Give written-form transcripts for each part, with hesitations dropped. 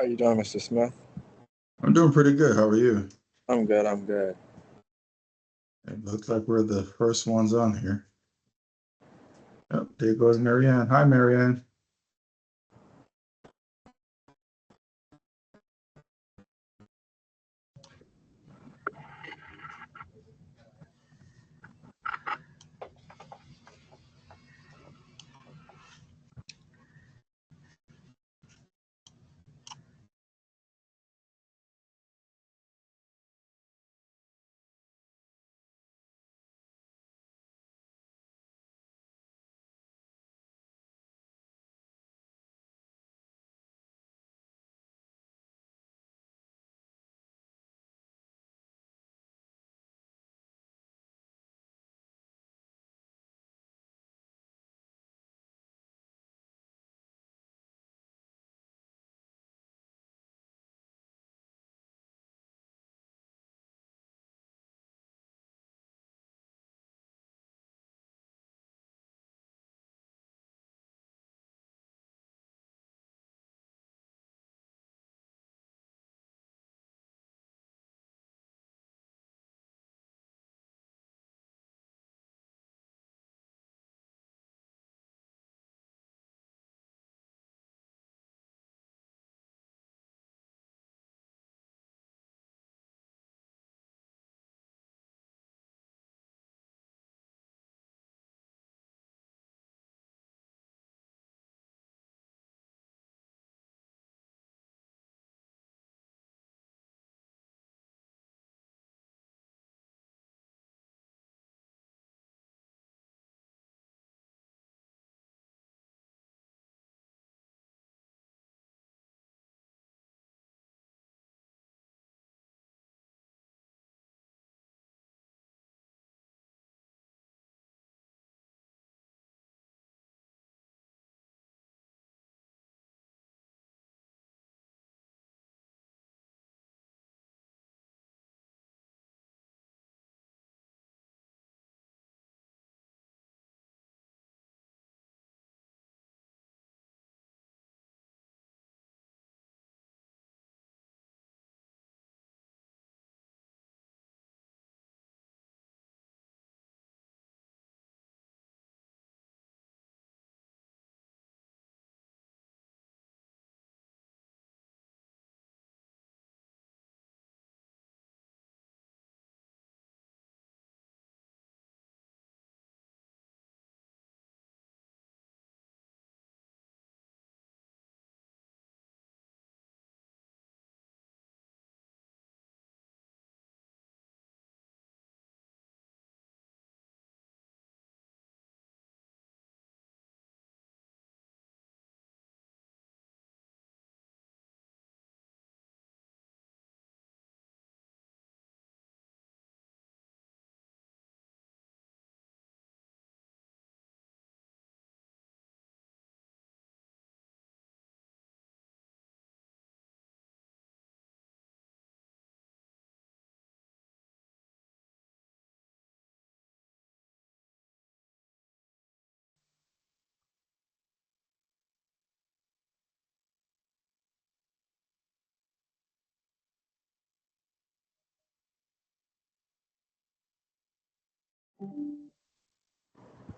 How you doing, Mr. Smith? I'm doing pretty good. How are you? I'm good. I'm good. It looks like we're the first ones on here. Yep, there goes Marianne. Hi, Marianne.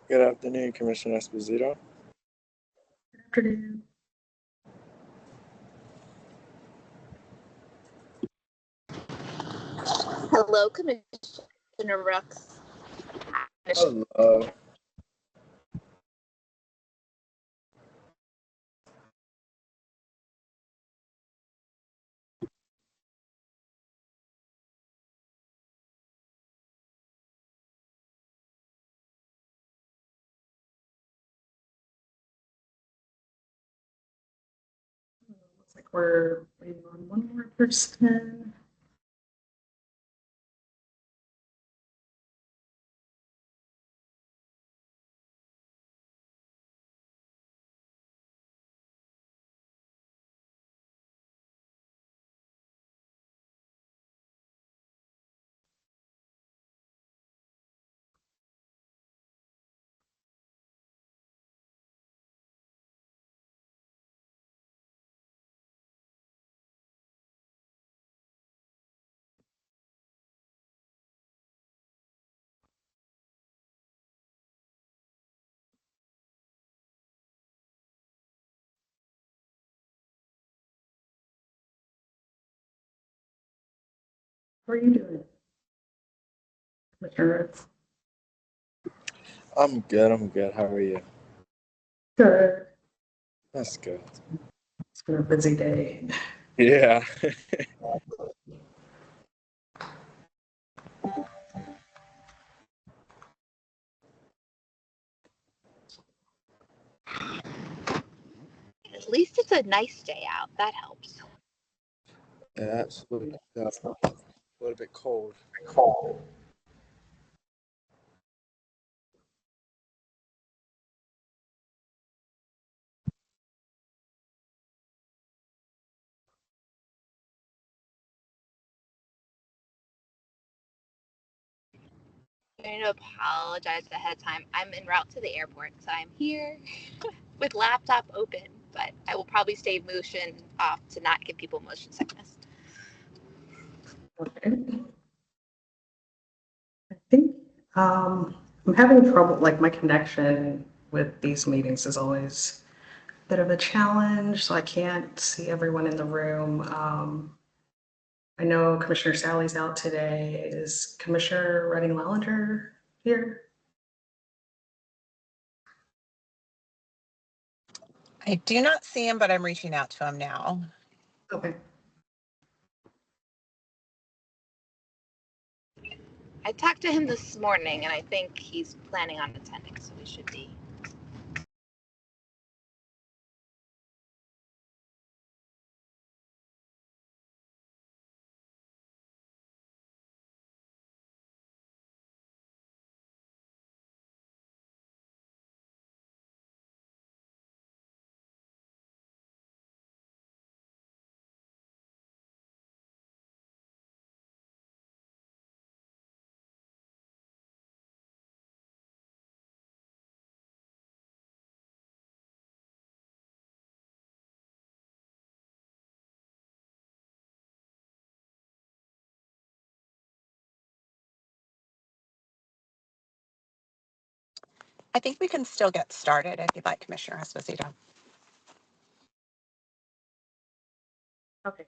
Good afternoon, Commissioner Esposito. Afternoon. Hello, Commissioner Rux. Hello. Looks like we're waiting on one more person. How are you doing, Commissioner Rhodes? I'm good. I'm good. How are you? Good. That's good. It's been a busy day. Yeah. At least it's a nice day out. That helps. Yeah, absolutely. Yeah, a little bit cold. I'm going to apologize ahead of time. I'm en route to the airport, so I'm here with laptop open, but I will probably stay motion off to not give people motion sickness. Okay. I think I'm having trouble, like my connection with these meetings is always a bit of a challenge, so I can't see everyone in the room. I know Commissioner Sally's out today. Is Commissioner Redding Lallinger here? I do not see him, but I'm reaching out to him now. Okay. I talked to him this morning, and I think he's planning on attending, so we should be. I think we can still get started if you'd like, Commissioner Esposito. Okay.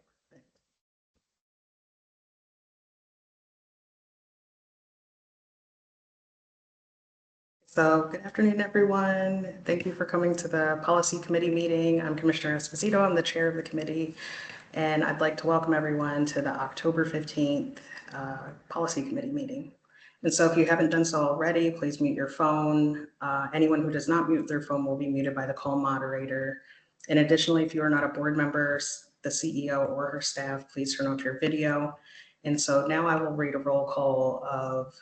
So good afternoon, everyone. Thank you for coming to the Policy Committee meeting. I'm Commissioner Esposito. I'm the chair of the committee, and I'd like to welcome everyone to the October 15th Policy Committee meeting. And so if you haven't done so already, please mute your phone. Anyone who does not mute their phone will be muted by the call moderator. And additionally, if you are not a board member, the CEO or her staff, please turn off your video. And so now I will read a roll call of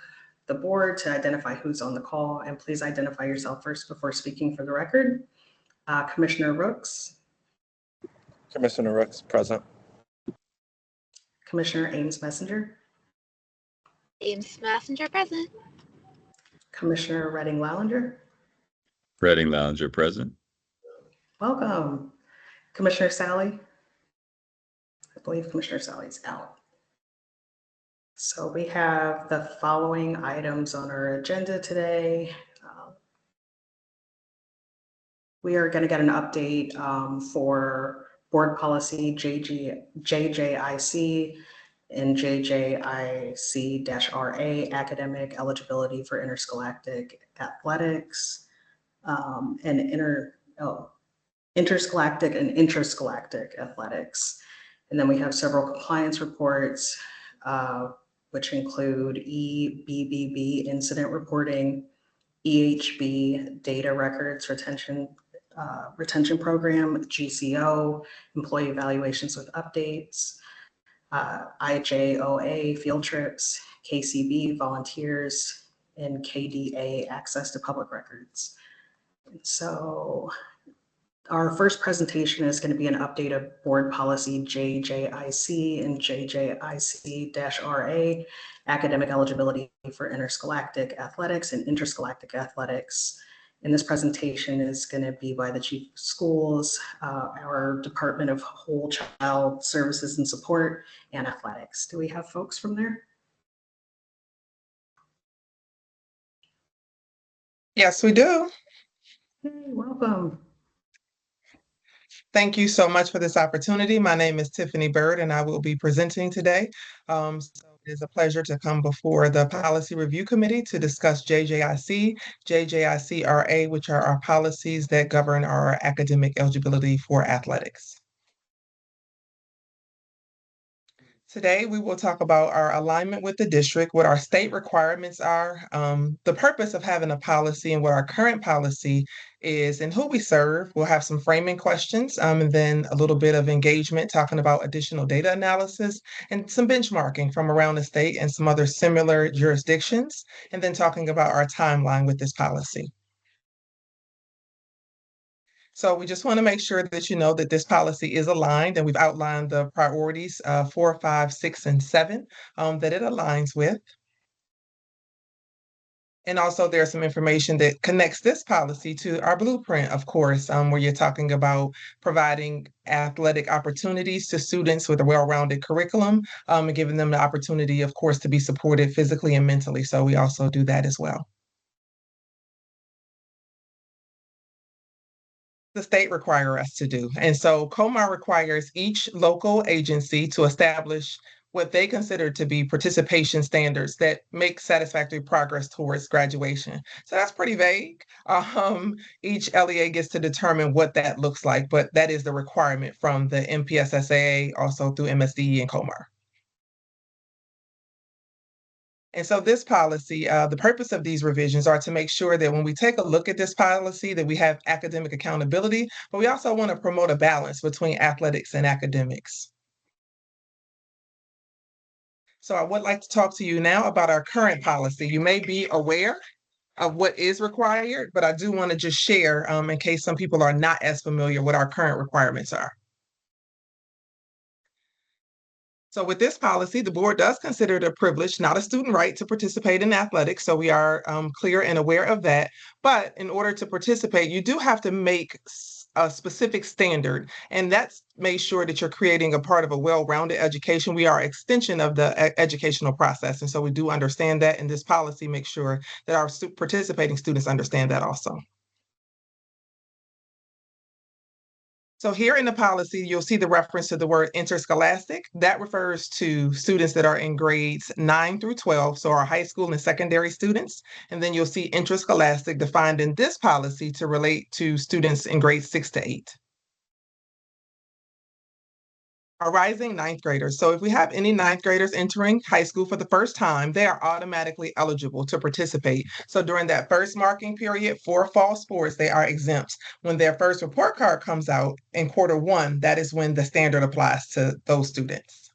the board to identify who's on the call, and please identify yourself first before speaking for the record. Commissioner Rooks, Commissioner Rooks, present. Commissioner Ames Messenger, Ames Messenger present. Commissioner Redding Lallinger. Redding Lallinger present. Welcome. Commissioner Sally. I believe Commissioner Sally's out. So we have the following items on our agenda today. We are going to get an update for board policy JJIC and JJIC-RA, academic eligibility for interscholastic athletics, and interscholastic and intrascholastic athletics. And then we have several compliance reports, which include EBBB incident reporting, EHB data records retention program, GCO, employee evaluations with updates, IJOA field trips, KCB volunteers, and KDA access to public records. So our first presentation is going to be an update of board policy JJIC and JJIC-RA, academic eligibility for interscholastic athletics and interscholastic athletics. And this presentation is going to be by the Chief of Schools, our Department of Whole Child Services and Support, and Athletics. Do we have folks from there? Yes, we do. Hey, welcome. Thank you so much for this opportunity. My name is Tiffany Bird, and I will be presenting today. So It is a pleasure to come before the Policy Review Committee to discuss JJIC, JJIC-RA, which are our policies that govern our academic eligibility for athletics. Today, we will talk about our alignment with the district, what our state requirements are, the purpose of having a policy and what our current policy is, and who we serve. We'll have some framing questions, and then a little bit of engagement talking about additional data analysis and some benchmarking from around the state and some other similar jurisdictions, and then talking about our timeline with this policy. So we just want to make sure that you know that this policy is aligned, and we've outlined the priorities 4, 5, 6, and 7 that it aligns with. And also there's some information that connects this policy to our blueprint, of course, where you're talking about providing athletic opportunities to students with a well-rounded curriculum, and giving them the opportunity, of course, to be supported physically and mentally. So we also do that as well. The state require us to do. And so COMAR requires each local agency to establish what they consider to be participation standards that make satisfactory progress towards graduation. So that's pretty vague. Each LEA gets to determine what that looks like, but that is the requirement from the MPSSAA, also through MSDE and COMAR. And so this policy, the purpose of these revisions are to make sure that when we take a look at this policy, that we have academic accountability, but we also want to promote a balance between athletics and academics. So I would like to talk to you now about our current policy. You may be aware of what is required, but I do want to just share in case some people are not as familiar what our current requirements are. So with this policy, the board does consider it a privilege, not a student right, to participate in athletics. So we are clear and aware of that. But in order to participate, you do have to make a specific standard, and that's make sure that you're creating a part of a well-rounded education. We are an extension of the educational process. And so we do understand that, and this policy makes sure that our participating students understand that also. So here in the policy, you'll see the reference to the word interscholastic. That refers to students that are in grades 9 through 12, so our high school and secondary students. And then you'll see interscholastic defined in this policy to relate to students in grades 6 to 8. Our rising ninth graders. So if we have any ninth graders entering high school for the first time, they are automatically eligible to participate. So during that first marking period for fall sports, they are exempt. When their first report card comes out in Q1, that is when the standard applies to those students.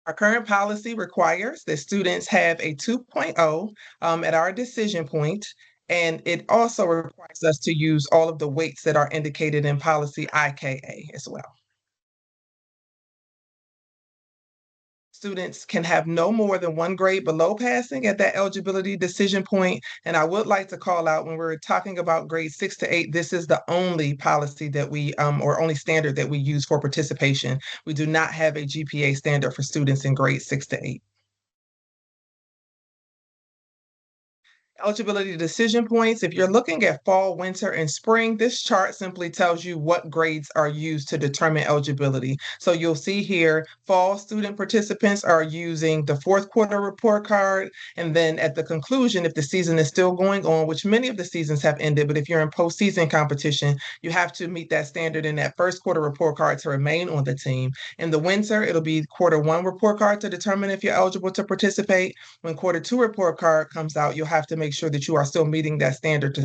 Our current policy requires that students have a 2.0 at our decision point. And it also requires us to use all of the weights that are indicated in policy IKA as well. Students can have no more than 1 grade below passing at that eligibility decision point. And I would like to call out, when we're talking about grades 6 to 8, this is the only policy that we, or only standard that we use for participation. We do not have a GPA standard for students in grades 6 to 8. Eligibility decision points. If you're looking at fall, winter, and spring, this chart simply tells you what grades are used to determine eligibility. So you'll see here, fall student participants are using the Q4 report card. And then at the conclusion, if the season is still going on, which many of the seasons have ended, but if you're in postseason competition, you have to meet that standard in that Q1 report card to remain on the team. In the winter, it'll be Q1 report card to determine if you're eligible to participate. When Q2 report card comes out, you'll have to make sure that you are still meeting that standard.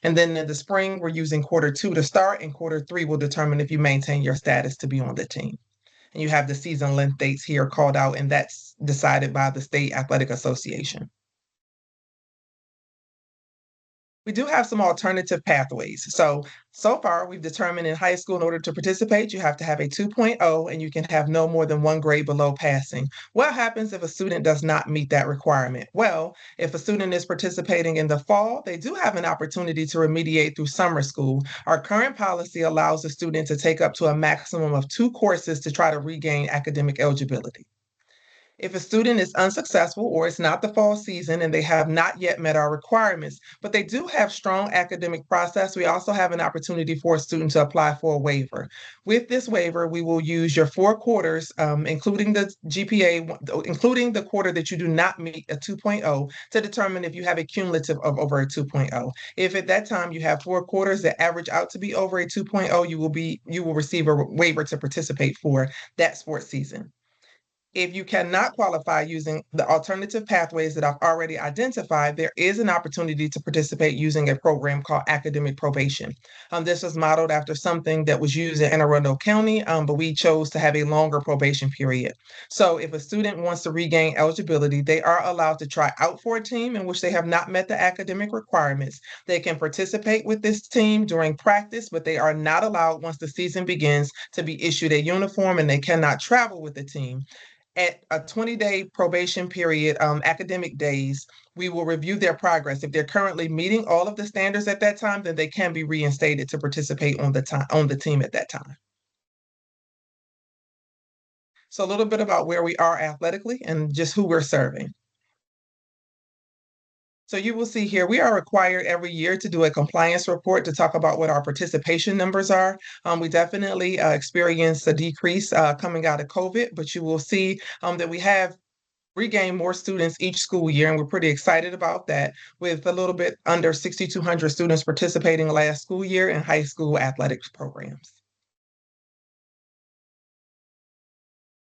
And then in the spring, we're using Q2 to start, and Q3 will determine if you maintain your status to be on the team. And you have the season length dates here called out, and that's decided by the State Athletic Association. We do have some alternative pathways. So far, we've determined in high school, in order to participate, you have to have a 2.0, and you can have no more than 1 grade below passing. What happens if a student does not meet that requirement? Well, if a student is participating in the fall, they do have an opportunity to remediate through summer school. Our current policy allows the student to take up to a maximum of 2 courses to try to regain academic eligibility. If a student is unsuccessful or it's not the fall season and they have not yet met our requirements, but they do have strong academic process, we also have an opportunity for a student to apply for a waiver. With this waiver, we will use your 4 quarters, including the GPA, including the quarter that you do not meet a 2.0, to determine if you have a cumulative of over a 2.0. If at that time you have 4 quarters that average out to be over a 2.0, you will receive a waiver to participate for that sports season. If you cannot qualify using the alternative pathways that I've already identified, there is an opportunity to participate using a program called academic probation. This was modeled after something that was used in Anne Arundel County, but we chose to have a longer probation period. So if a student wants to regain eligibility, they are allowed to try out for a team in which they have not met the academic requirements. They can participate with this team during practice, but they are not allowed once the season begins to be issued a uniform, and they cannot travel with the team. At a 20-day probation period, academic days, we will review their progress. If they're currently meeting all of the standards at that time, then they can be reinstated to participate on the team at that time. So a little bit about where we are athletically and just who we're serving. So you will see here, we are required every year to do a compliance report to talk about what our participation numbers are. We definitely experienced a decrease coming out of COVID, but you will see that we have regained more students each school year, and we're pretty excited about that, with a little bit under 6,200 students participating last school year in high school athletics programs.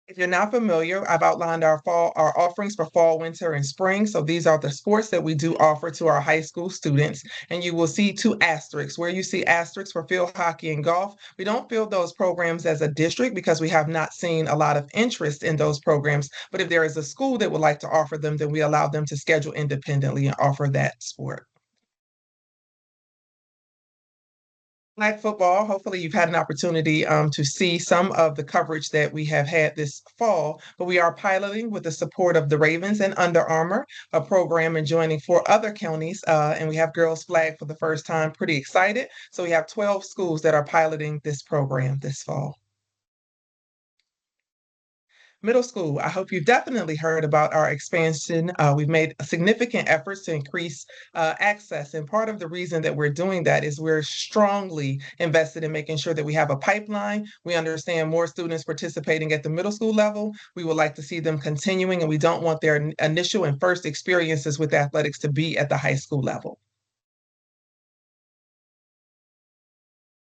If you're not familiar, I've outlined our offerings for fall, winter, and spring. So these are the sports that we do offer to our high school students. And you will see 2 asterisks. Where you see asterisks for field hockey and golf, we don't field those programs as a district because we have not seen a lot of interest in those programs. But if there is a school that would like to offer them, then we allow them to schedule independently and offer that sport. Flag football, hopefully you've had an opportunity to see some of the coverage that we have had this fall, but we are piloting with the support of the Ravens and Under Armour, a program and joining 4 other counties, and we have girls flag for the first time. Pretty excited. So we have 12 schools that are piloting this program this fall. Middle school, I hope you've definitely heard about our expansion. We've made significant efforts to increase access. And part of the reason that we're doing that is we're strongly invested in making sure that we have a pipeline. We understand more students participating at the middle school level. We would like to see them continuing, and we don't want their initial and first experiences with athletics to be at the high school level.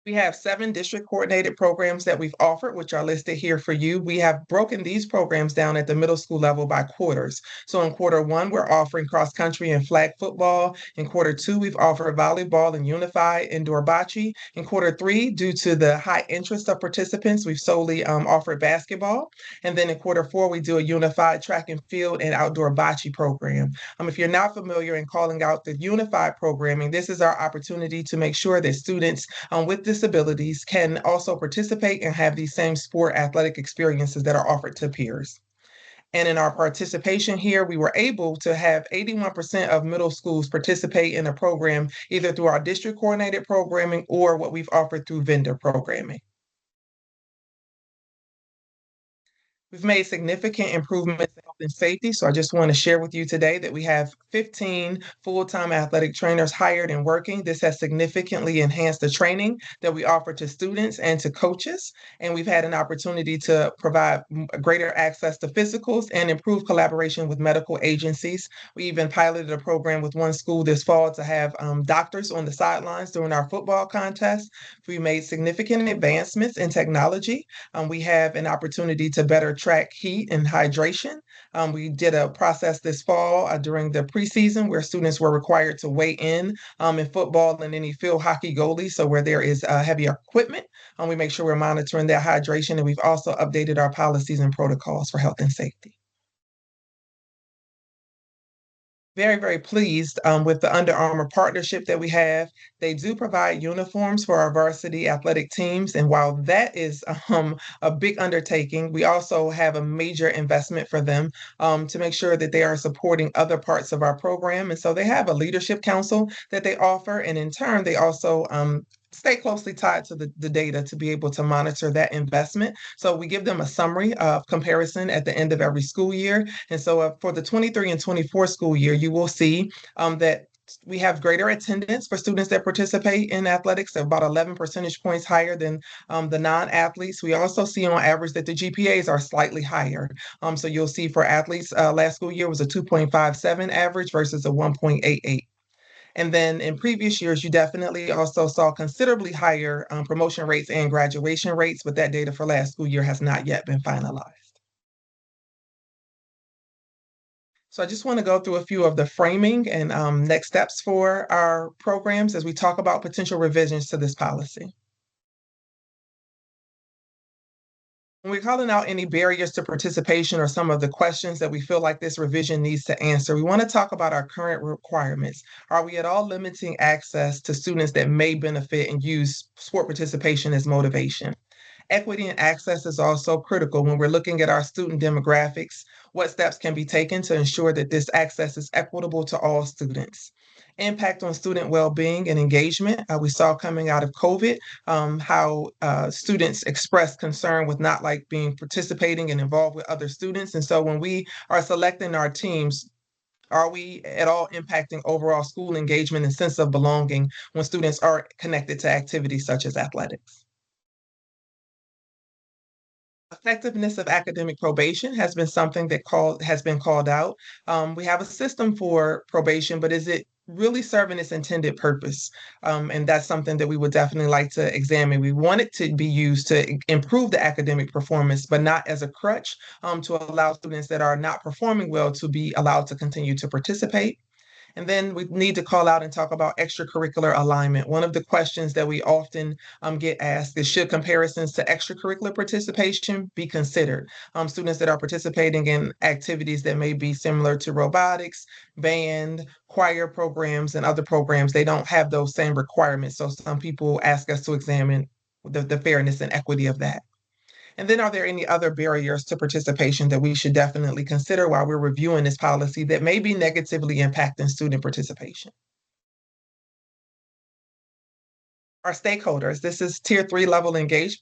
We have 7 district coordinated programs that we've offered, which are listed here for you. We have broken these programs down at the middle school level by quarters. So in quarter 1, we're offering cross country and flag football. In quarter 2, we've offered volleyball and unified indoor bocce. In quarter 3, due to the high interest of participants, we've solely offered basketball. And then in quarter 4, we do a unified track and field and outdoor bocce program. If you're not familiar in calling out the unified programming, this is our opportunity to make sure that students with disabilities can also participate and have these same sport athletic experiences that are offered to peers. And in our participation here, we were able to have 81% of middle schools participate in a program either through our district coordinated programming or what we've offered through vendor programming. We've made significant improvements in health and safety. So I just want to share with you today that we have 15 full-time athletic trainers hired and working. This has significantly enhanced the training that we offer to students and to coaches. And we've had an opportunity to provide greater access to physicals and improve collaboration with medical agencies. We even piloted a program with one school this fall to have doctors on the sidelines during our football contest. We made significant advancements in technology. We have an opportunity to better track heat and hydration. We did a process this fall during the preseason where students were required to weigh in football and any field hockey goalies. So where there is heavy equipment, we make sure we're monitoring their hydration. And we've also updated our policies and protocols for health and safety. Very, very pleased with the Under Armour partnership that we have. They do provide uniforms for our varsity athletic teams. And while that is a big undertaking, we also have a major investment for them to make sure that they are supporting other parts of our program. And so they have a leadership council that they offer. And in turn, they also stay closely tied to the data to be able to monitor that investment. So we give them a summary of comparison at the end of every school year. And so for the 23 and 24 school year, you will see that we have greater attendance for students that participate in athletics, about 11 percentage points higher than the non-athletes. We also see on average that the GPAs are slightly higher. So you'll see for athletes, last school year was a 2.57 average versus a 1.88. And then in previous years, you definitely also saw considerably higher promotion rates and graduation rates, but that data for last school year has not yet been finalized. So I just want to go through a few of the framing and next steps for our programs as we talk about potential revisions to this policy. When we're calling out any barriers to participation or some of the questions that we feel like this revision needs to answer, we want to talk about our current requirements. Are we at all limiting access to students that may benefit and use sport participation as motivation? Equity and access is also critical when we're looking at our student demographics. What steps can be taken to ensure that this access is equitable to all students? Impact on student well-being and engagement. We saw coming out of COVID how students expressed concern with not like being participating and involved with other students. And so when we are selecting our teams, are we at all impacting overall school engagement and sense of belonging when students are connected to activities such as athletics? Effectiveness of academic probation has been something that has been called out. We have a system for probation, but is it really serving its intended purpose? And that's something that we would definitely like to examine. We want it to be used to improve the academic performance, but not as a crutch to allow students that are not performing well to be allowed to continue to participate. And then we need to call out and talk about extracurricular alignment. One of the questions that we often get asked is, should comparisons to extracurricular participation be considered? Students that are participating in activities that may be similar to robotics, band, choir programs, and other programs, they don't have those same requirements. So some people ask us to examine the fairness and equity of that. And then are there any other barriers to participation that we should definitely consider while we're reviewing this policy that may be negatively impacting student participation? Our stakeholders, this is tier 3 level engagement.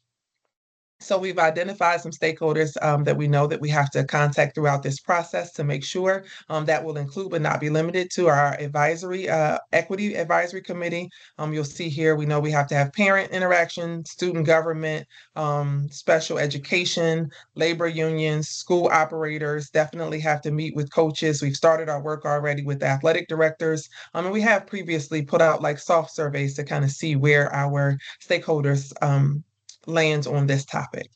So we've identified some stakeholders that we know that we have to contact throughout this process to make sure that will include but not be limited to our advisory, equity advisory committee. You'll see here, we know we have to have parent interaction, student government, special education, labor unions, school operators, definitely have to meet with coaches. We've started our work already with the athletic directors. And we have previously put out like soft surveys to kind of see where our stakeholders lands on this topic.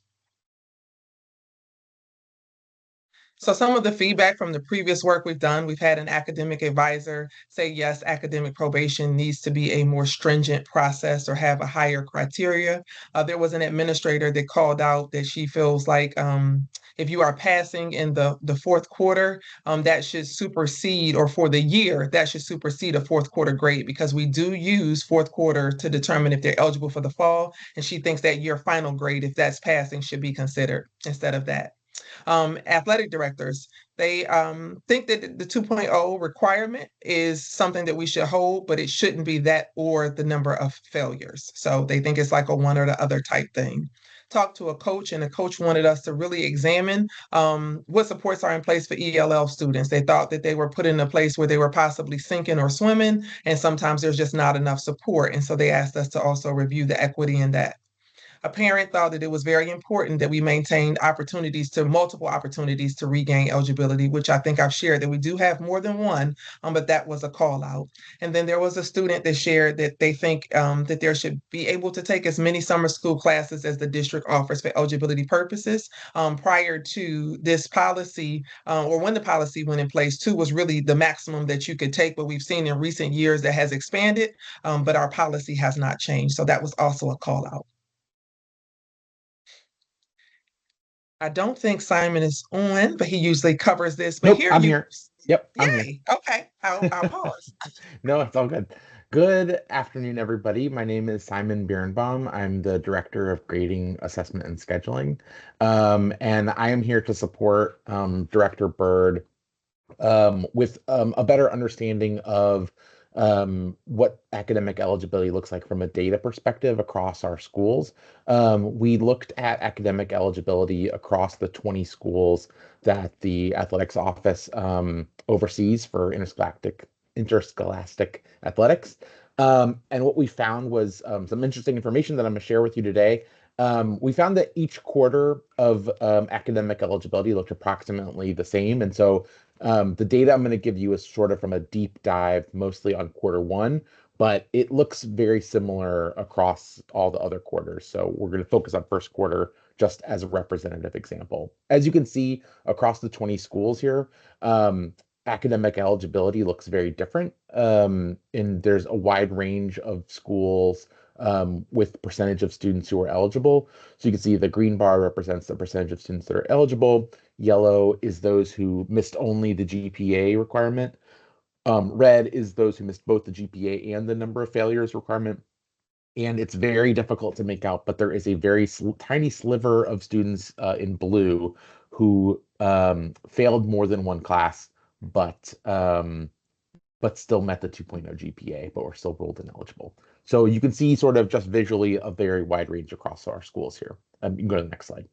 So some of the feedback from the previous work we've done, we've had an academic advisor say, yes, academic probation needs to be a more stringent process or have a higher criteria. There was an administrator that called out that she feels like if you are passing in the fourth quarter, that should supersede, or for the year, that should supersede a fourth quarter grade, because we do use fourth quarter to determine if they're eligible for the fall. And she thinks that your final grade, if that's passing, should be considered instead of that. Athletic directors, they think that the 2.0 requirement is something that we should hold, but it shouldn't be that or the number of failures. So they think it's like a one or the other type thing. Talked to a coach, and the coach wanted us to really examine what supports are in place for ELL students. They thought that they were put in a place where they were possibly sinking or swimming, and sometimes there's just not enough support. And so they asked us to also review the equity in that. A parent thought that it was very important that we maintained multiple opportunities to regain eligibility, which I think I've shared that we do have more than one, but that was a call out. And then there was a student that shared that they think that there should be able to take as many summer school classes as the district offers for eligibility purposes. Prior to this policy, or when the policy went in place, 2 was really the maximum that you could take, but we've seen in recent years that has expanded, but our policy has not changed. So that was also a call out. I don't think Simon is on, but he usually covers this. But Nope, I'm here. Yep, I'm here. Yay. Okay, I'll pause. No, it's all good. Good afternoon, everybody. My name is Simon Birnbaum. I'm the Director of Grading, Assessment, and Scheduling. And I am here to support Director Byrd with a better understanding of what academic eligibility looks like from a data perspective across our schools. We looked at academic eligibility across the 20 schools that the athletics office oversees for interscholastic athletics. And what we found was some interesting information that I'm going to share with you today. We found that each quarter of academic eligibility looked approximately the same. And so the data I'm going to give you is sort of from a deep dive, mostly on quarter one, but it looks very similar across all the other quarters. So we're going to focus on first quarter just as a representative example. As you can see across the 20 schools here, academic eligibility looks very different. And there's a wide range of schools with percentage of students who are eligible. So you can see the green bar represents the percentage of students that are eligible. Yellow is those who missed only the GPA requirement. Red is those who missed both the GPA and the number of failures requirement. And it's very difficult to make out, but there is a very tiny sliver of students in blue who failed more than one class, but still met the 2.0 GPA, but were still ruled ineligible. So you can see sort of just visually a very wide range across our schools here. You can go to the next slide.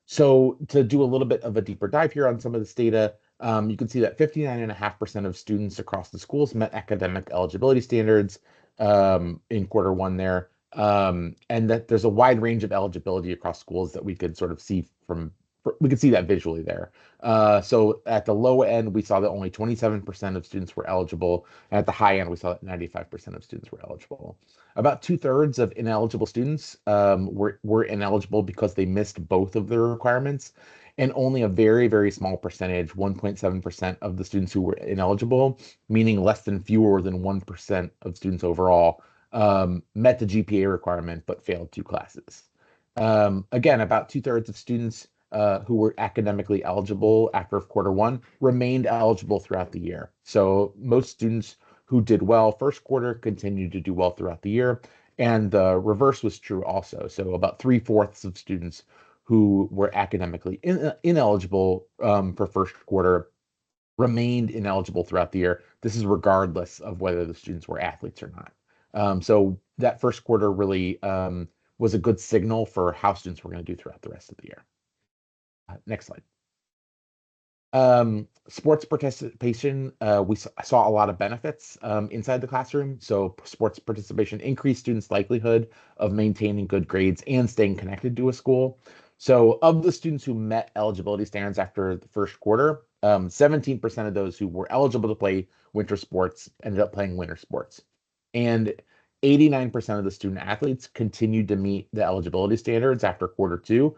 So to do a little bit of a deeper dive here on some of this data, you can see that 59.5% of students across the schools met academic eligibility standards in quarter one there, and that there's a wide range of eligibility across schools that we could sort of see we could see that visually there. So at the low end, we saw that only 27% of students were eligible. And at the high end, we saw that 95% of students were eligible. About 2/3 of ineligible students were ineligible because they missed both of their requirements. And only a very, very small percentage, 1.7% of the students who were ineligible, meaning fewer than 1% of students overall, met the GPA requirement but failed 2 classes. Again, about 2/3 of students who were academically eligible after quarter one remained eligible throughout the year. So most students who did well first quarter continued to do well throughout the year. And the reverse was true also. So about 3/4 of students who were academically ineligible for first quarter remained ineligible throughout the year. This is regardless of whether the students were athletes or not. So that first quarter really was a good signal for how students were going to do throughout the rest of the year. Next slide. Sports participation, we saw a lot of benefits inside the classroom. So sports participation increased students' likelihood of maintaining good grades and staying connected to a school. So of the students who met eligibility standards after the first quarter, 17% of those who were eligible to play winter sports ended up playing winter sports. And 89% of the student athletes continued to meet the eligibility standards after quarter two,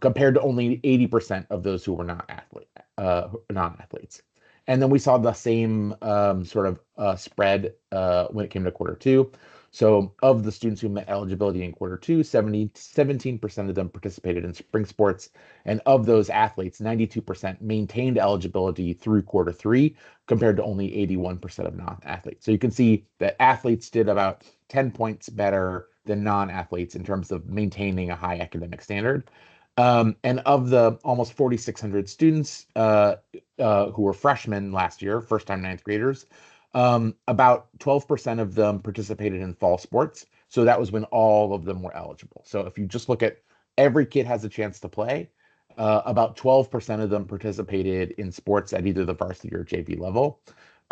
compared to only 80% of those who were non-athletes. And then we saw the same sort of spread when it came to quarter two. So of the students who met eligibility in quarter two, 17% of them participated in spring sports. And of those athletes, 92% maintained eligibility through quarter three, compared to only 81% of non-athletes. So you can see that athletes did about 10 points better than non-athletes in terms of maintaining a high academic standard. And of the almost 4,600 students who were freshmen last year, first-time ninth graders, about 12% of them participated in fall sports. So that was when all of them were eligible. So if you just look at every kid has a chance to play, about 12% of them participated in sports at either the varsity or JV level.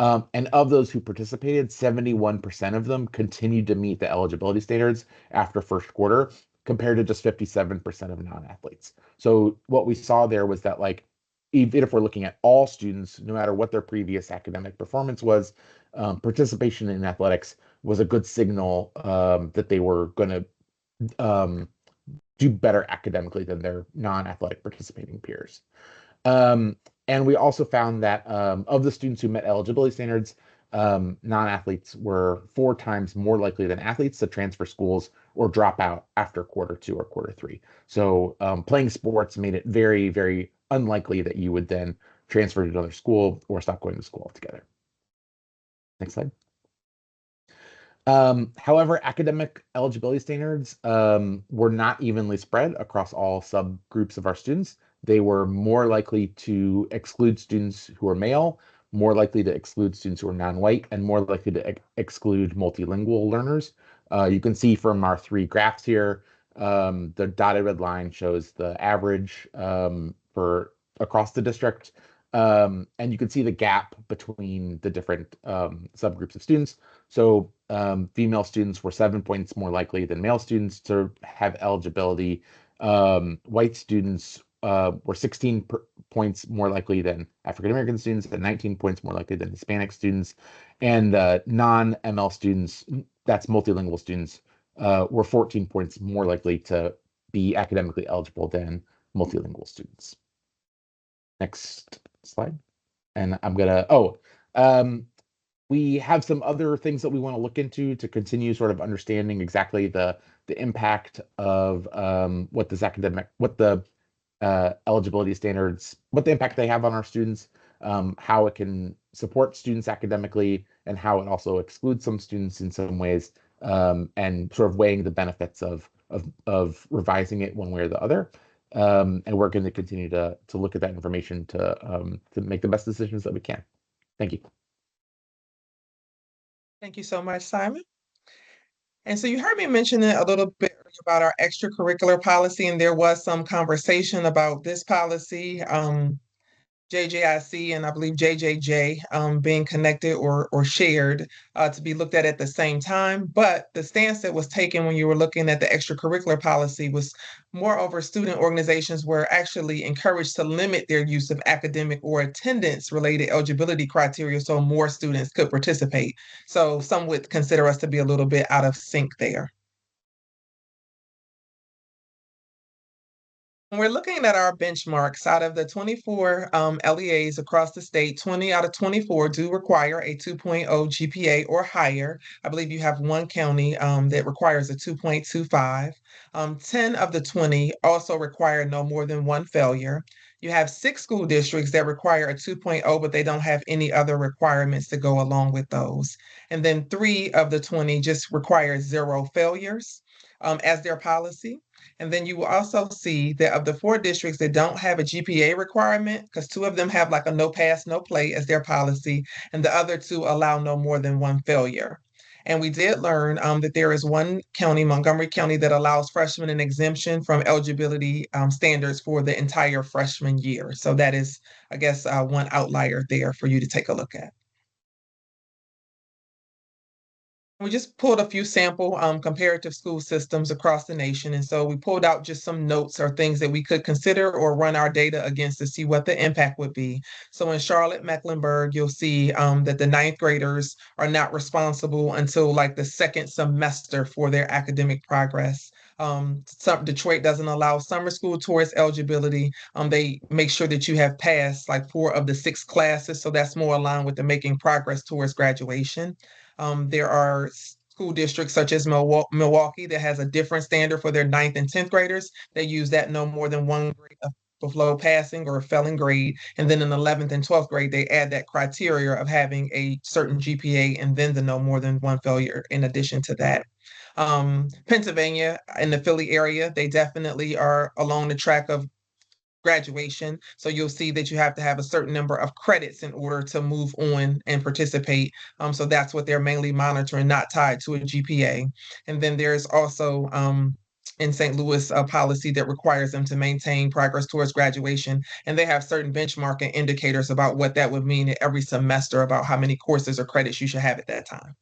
And of those who participated, 71% of them continued to meet the eligibility standards after first quarter, compared to just 57% of non-athletes. So what we saw there was that, like, even if we're looking at all students, no matter what their previous academic performance was, participation in athletics was a good signal that they were going to do better academically than their non-athletic participating peers. And we also found that of the students who met eligibility standards, non-athletes were 4 times more likely than athletes to transfer schools or drop out after quarter two or quarter three. So playing sports made it very, very unlikely that you would then transfer to another school or stop going to school altogether. Next slide. However, academic eligibility standards were not evenly spread across all subgroups of our students. they were more likely to exclude students who are male, more likely to exclude students who are non-white, and more likely to exclude multilingual learners. You can see from our three graphs here, the dotted red line shows the average for across the district. And you can see the gap between the different subgroups of students. So female students were 7 points more likely than male students to have eligibility. White students were 16 points more likely than African American students, and 19 points more likely than Hispanic students. And non-ML students, that's multilingual students, were 14 points more likely to be academically eligible than multilingual students. Next slide. And I'm gonna, we have some other things that we want to look into to continue sort of understanding exactly the impact of what the eligibility standards, what the impact they have on our students, how it can support students academically, and how it also excludes some students in some ways, and sort of weighing the benefits of revising it one way or the other. And we're going to continue to look at that information to make the best decisions that we can. Thank you. Thank you so much, Simon. And so you heard me mention it a little bit about our extracurricular policy, and there was some conversation about this policy. JJIC and I believe JJJ being connected or shared to be looked at the same time. But the stance that was taken when you were looking at the extracurricular policy was moreover, student organizations were actually encouraged to limit their use of academic or attendance related eligibility criteria so more students could participate. So some would consider us to be a little bit out of sync there. When we're looking at our benchmarks, out of the 24 LEAs across the state, 20 out of 24 do require a 2.0 GPA or higher. I believe you have one county that requires a 2.25. 10 of the 20 also require no more than one failure. You have 6 school districts that require a 2.0, but they don't have any other requirements to go along with those. And then 3 of the 20 just require 0 failures as their policy. And then you will also see that of the 4 districts that don't have a GPA requirement, because 2 of them have like a no pass, no play as their policy, and the other 2 allow no more than one failure. And we did learn that there is one county, Montgomery County, that allows freshmen an exemption from eligibility standards for the entire freshman year. So that is, I guess, one outlier there for you to take a look at. We just pulled a few sample comparative school systems across the nation. And so we pulled out just some notes or things that we could consider or run our data against to see what the impact would be. So in Charlotte, Mecklenburg, you'll see that the 9th graders are not responsible until like the 2nd semester for their academic progress. Detroit doesn't allow summer school towards eligibility. They make sure that you have passed like 4 of the 6 classes. So that's more aligned with the making progress towards graduation. There are school districts such as Milwaukee that has a different standard for their 9th and 10th graders. They use that no more than one grade below passing or a failing grade. And then in 11th and 12th grade, they add that criteria of having a certain GPA and then the no more than one failure in addition to that. Pennsylvania in the Philly area, they definitely are along the track of graduation. So you'll see that you have to have a certain number of credits in order to move on and participate. So that's what they're mainly monitoring, not tied to a GPA. And then there's also in St. Louis a policy that requires them to maintain progress towards graduation. And they have certain benchmarking indicators about what that would mean every semester about how many courses or credits you should have at that time.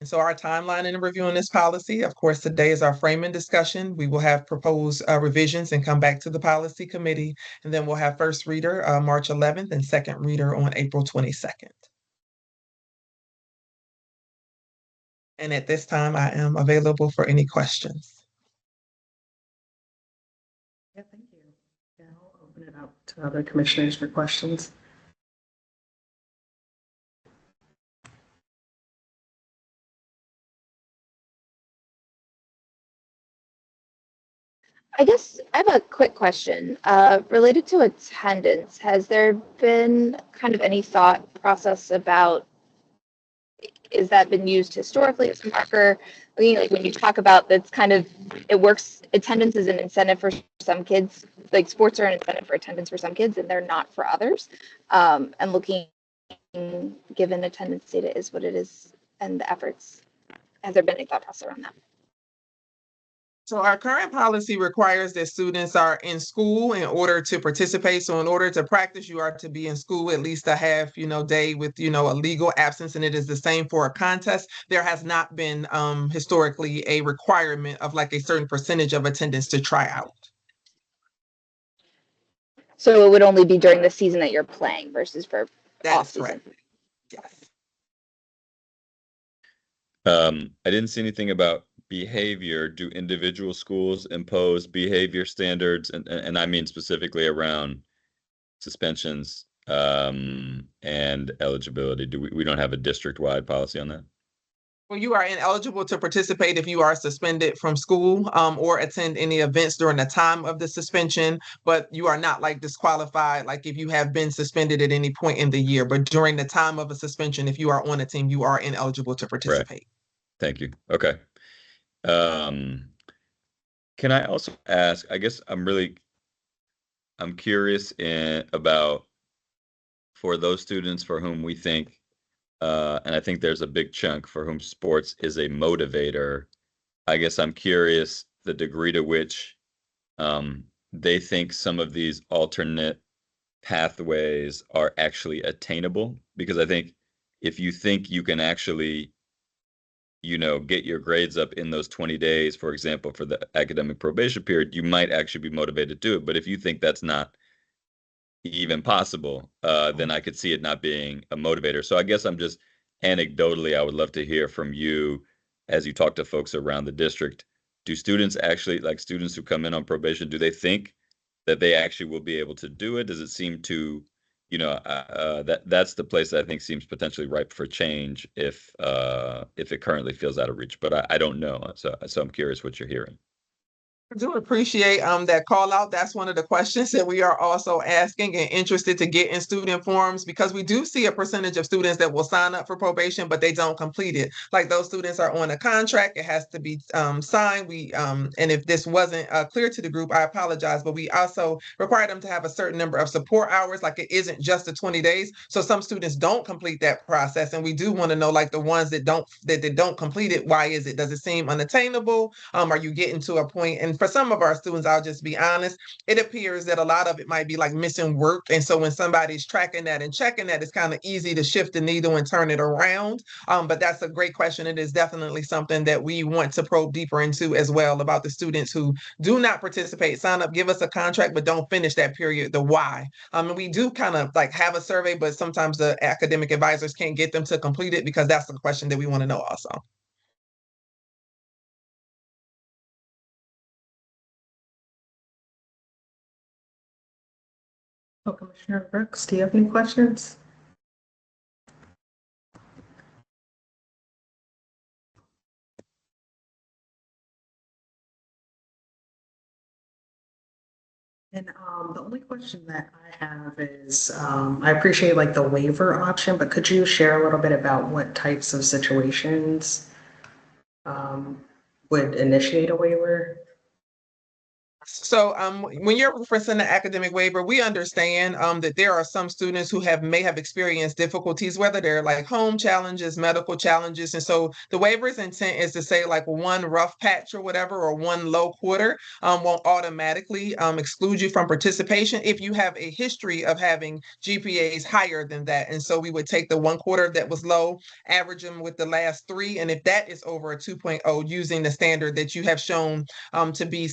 And so our timeline in reviewing this policy, of course, today is our framing discussion. We will have proposed revisions and come back to the policy committee. And then we'll have first reader March 11th and second reader on April 22nd. And at this time, I am available for any questions. Yeah, thank you. Yeah, I'll open it up to other commissioners for questions. I guess I have a quick question related to attendance. Has there been kind of any thought process about is that been used historically as a marker? I mean, like when you talk about that's kind of, it works, attendance is an incentive for some kids, like sports are an incentive for attendance for some kids and they're not for others. And looking, given attendance data is what it is and the efforts, has there been any thought process around that? So our current policy requires that students are in school in order to participate. So in order to practice, you are to be in school at least a half, day with, a legal absence, and it is the same for a contest. There has not been historically a requirement of like a certain percentage of attendance to try out. So it would only be during the season that you're playing versus for off season. Correct. Yes. I didn't see anything about behavior. Do individual schools impose behavior standards? And I mean specifically around suspensions and eligibility. We don't have a district-wide policy on that? Well, you are ineligible to participate if you are suspended from school or attend any events during the time of the suspension, but you are not like disqualified, like if you have been suspended at any point in the year. But during the time of a suspension, if you are on a team, you are ineligible to participate. Right. Thank you. Okay. Can I also ask, I guess I'm curious about for those students for whom we think, and I think there's a big chunk for whom sports is a motivator. I guess I'm curious the degree to which they think some of these alternate pathways are actually attainable. Because I think if you think you can actually, get your grades up in those 20 days, for example, for the academic probation period, you might actually be motivated to do it. But if you think that's not even possible, then I could see it not being a motivator. So I guess I'm just anecdotally, I would love to hear from you as you talk to folks around the district. Do students actually, like students who come in on probation, do they think that they actually will be able to do it? Does it seem to, that's the place that I think seems potentially ripe for change if it currently feels out of reach, but I don't know. So I'm curious what you're hearing. I do appreciate that call out. That's one of the questions that we are also asking and interested to get in student forums, because we do see a percentage of students that will sign up for probation, but they don't complete it. Like those students are on a contract, it has to be signed. And if this wasn't clear to the group, I apologize, but we also require them to have a certain number of support hours. Like it isn't just the 20 days. So some students don't complete that process. And we do want to know, like the ones that don't complete it, why is it? Does it seem unattainable? Are you getting to a point? And for some of our students, I'll just be honest, it appears that a lot of it might be like missing work. And so when somebody's tracking that and checking that, it's kind of easy to shift the needle and turn it around. But that's a great question. It is definitely something that we want to probe deeper into as well, about the students who do not participate, sign up, give us a contract, but don't finish that period, the why. And we do kind of like have a survey, but sometimes the academic advisors can't get them to complete it, because that's the question that we want to know also. Oh, Commissioner Brooks, do you have any questions? And the only question that I have is, I appreciate like the waiver option, but could you share a little bit about what types of situations would initiate a waiver? So when you're referencing the academic waiver, we understand that there are some students who may have experienced difficulties, whether they're like home challenges, medical challenges. And so the waiver's intent is to say like one rough patch or whatever, or one low quarter won't automatically exclude you from participation if you have a history of having GPAs higher than that. And so we would take the 1 quarter that was low, average them with the last 3. And if that is over a 2.0, using the standard that you have shown to be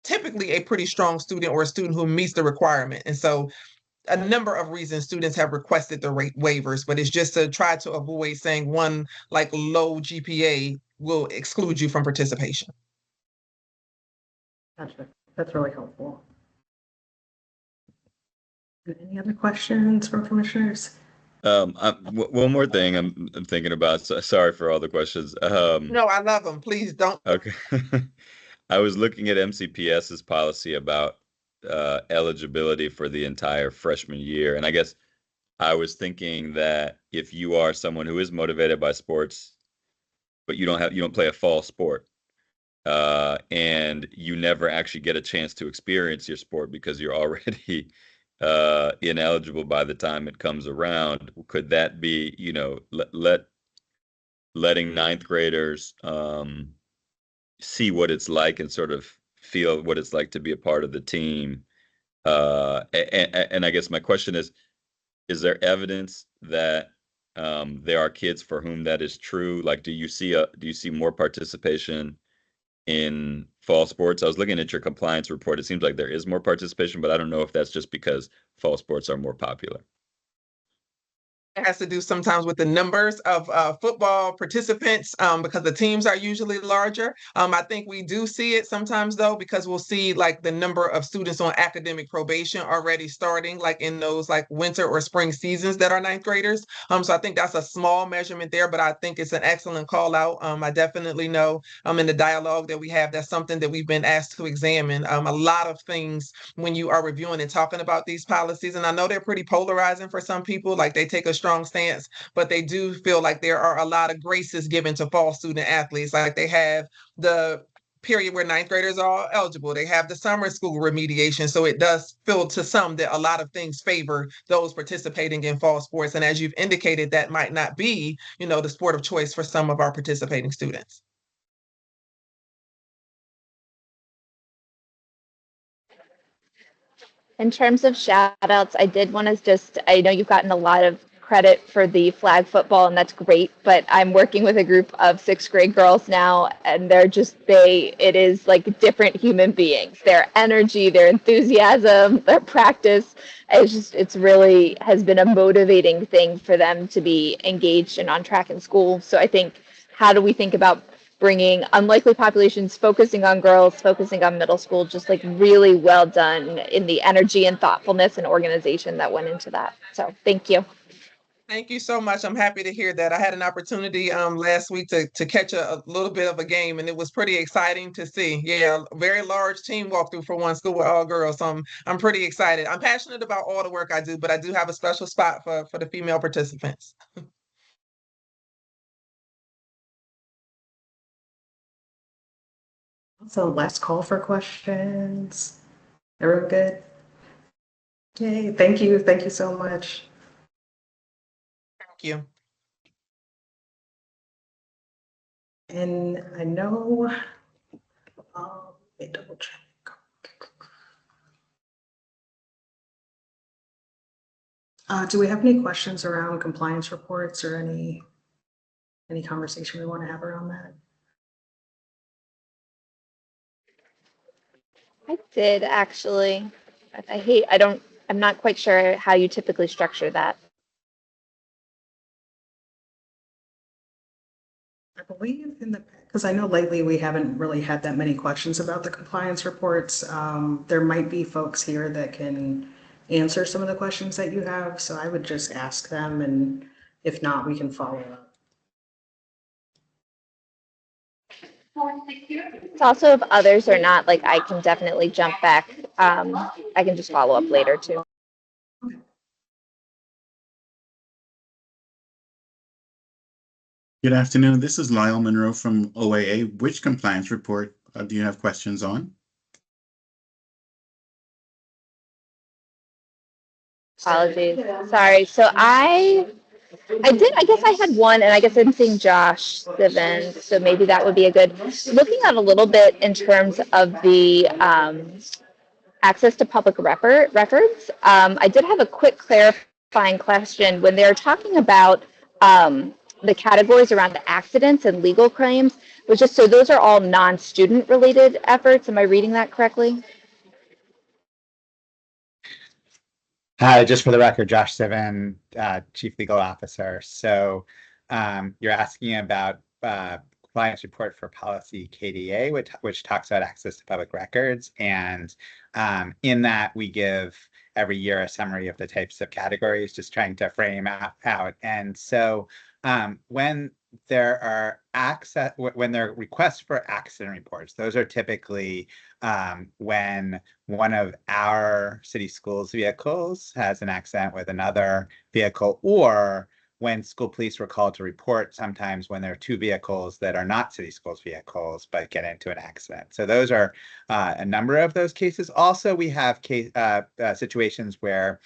typically a pretty strong student, or a student who meets the requirement. And so a number of reasons students have requested the rate waivers, but it's just to try to avoid saying one like low GPA will exclude you from participation. Gotcha. That's really helpful. Any other questions from commissioners? One more thing I'm thinking about. So, sorry for all the questions. No, I love them. Please don't. Okay. I was looking at MCPS's policy about eligibility for the entire freshman year, and I guess I was thinking that if you are someone who is motivated by sports, but you don't play a fall sport, and you never actually get a chance to experience your sport because you're already ineligible by the time it comes around, could that be, letting ninth graders see what it's like and sort of feel what it's like to be a part of the team? And I guess my question is there evidence that there are kids for whom that is true? Like, do you see more participation in fall sports? I was looking at your compliance report. It seems like there is more participation, but I don't know if that's just because fall sports are more popular. It has to do sometimes with the numbers of football participants because the teams are usually larger. I think we do see it sometimes though, because we'll see like the number of students on academic probation already starting like in those like winter or spring seasons that are ninth graders. So I think that's a small measurement there, but I think it's an excellent call out. I definitely know in the dialogue that we have, that's something that we've been asked to examine. A lot of things when you are reviewing and talking about these policies, and I know they're pretty polarizing for some people, like they take a strong stance, but they do feel like there are a lot of graces given to fall student athletes. Like they have the period where ninth graders are eligible. They have the summer school remediation. So it does feel to some that a lot of things favor those participating in fall sports. And as you've indicated, that might not be, the sport of choice for some of our participating students. In terms of shout outs, I did want to I know you've gotten a lot of credit for the flag football, and that's great, but I'm working with a group of 6th grade girls now, and it is like different human beings. Their energy, their enthusiasm, their practice, it's really has been a motivating thing for them to be engaged and on track in school. So I think, how do we think about bringing unlikely populations, focusing on girls, focusing on middle school, just like really well done in the energy and thoughtfulness and organization that went into that. So thank you. Thank you so much. I'm happy to hear that. I had an opportunity last week to catch a little bit of a game, and it was pretty exciting to see. Yeah, a very large team walkthrough for one school with all girls. So I'm pretty excited. I'm passionate about all the work I do, but I do have a special spot for the female participants. So last call for questions. Everyone good? Yay, thank you. Thank you so much. Thank you. And I know, let me double check. Do we have any questions around compliance reports or any conversation we want to have around that? I did actually. I'm not quite sure how you typically structure that. I believe because I know lately we haven't really had that many questions about the compliance reports. There might be folks here that can answer some of the questions that you have. So I would just ask them, and if not, we can follow up. It's also, if others are not, like, I can definitely jump back. I can just follow up later too. Good afternoon. This is Lyle Monroe from OAA. Which compliance report do you have questions on? Apologies. Sorry. So I guess I had one, and I guess I'm seeing Josh Sivan, so maybe that would be a good, looking at a little bit in terms of the access to public records. I did have a quick clarifying question. When they're talking about the categories around the accidents and legal claims, was just, so those are all non-student related efforts. Am I reading that correctly? Just for the record, Josh Sivan, Chief Legal Officer. So you're asking about compliance report for policy KDA, which talks about access to public records. And in that, we give every year a summary of the types of categories, just trying to frame out. And so when there are when there are requests for accident reports, those are typically when one of our city schools vehicles has an accident with another vehicle, or when school police were called to report, sometimes when there are two vehicles that are not city schools vehicles but get into an accident. So those are a number of those cases. Also, we have situations where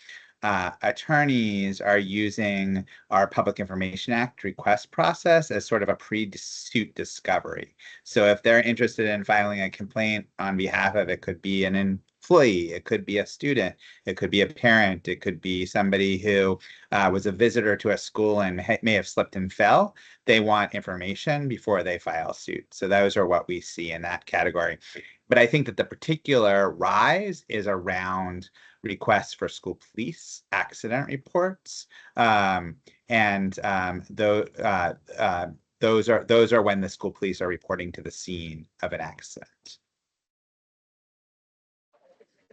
attorneys are using our Public Information Act request process as sort of a pre-suit discovery. So if they're interested in filing a complaint on behalf of, it could be an employee, it could be a student, it could be a parent, it could be somebody who was a visitor to a school and may have slipped and fell, they want information before they file suit. So those are what we see in that category. But I think that the particular rise is around requests for school police accident reports, those are when the school police are reporting to the scene of an accident.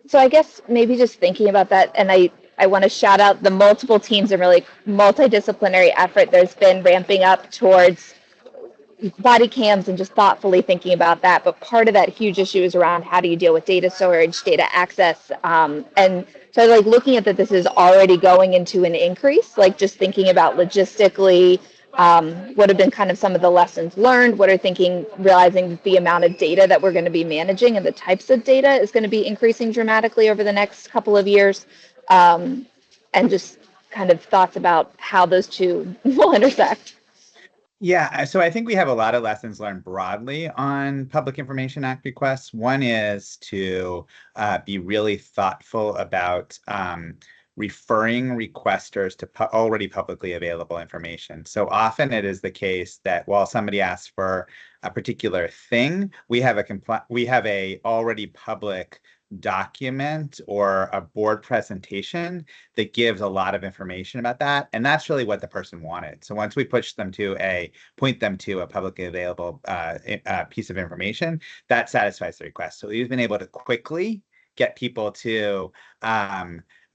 So I guess maybe just thinking about that, and I want to shout out the multiple teams and really multidisciplinary effort there's been ramping up towards body cams and just thoughtfully thinking about that. But part of that huge issue is around how do you deal with data storage, data access. And so like looking at that, this is already going into an increase, like just thinking about logistically, what have been kind of some of the lessons learned, realizing the amount of data that we're going to be managing and the types of data is going to be increasing dramatically over the next couple of years. And just kind of thoughts about how those two will intersect. Yeah, so I think we have a lot of lessons learned broadly on Public Information Act requests. One is to be really thoughtful about referring requesters to already publicly available information. So often it is the case that while somebody asks for a particular thing, we have a already public document or a board presentation that gives a lot of information about that, and that's really what the person wanted. So once we point them to a publicly available piece of information, that satisfies the request. So we've been able to quickly get people to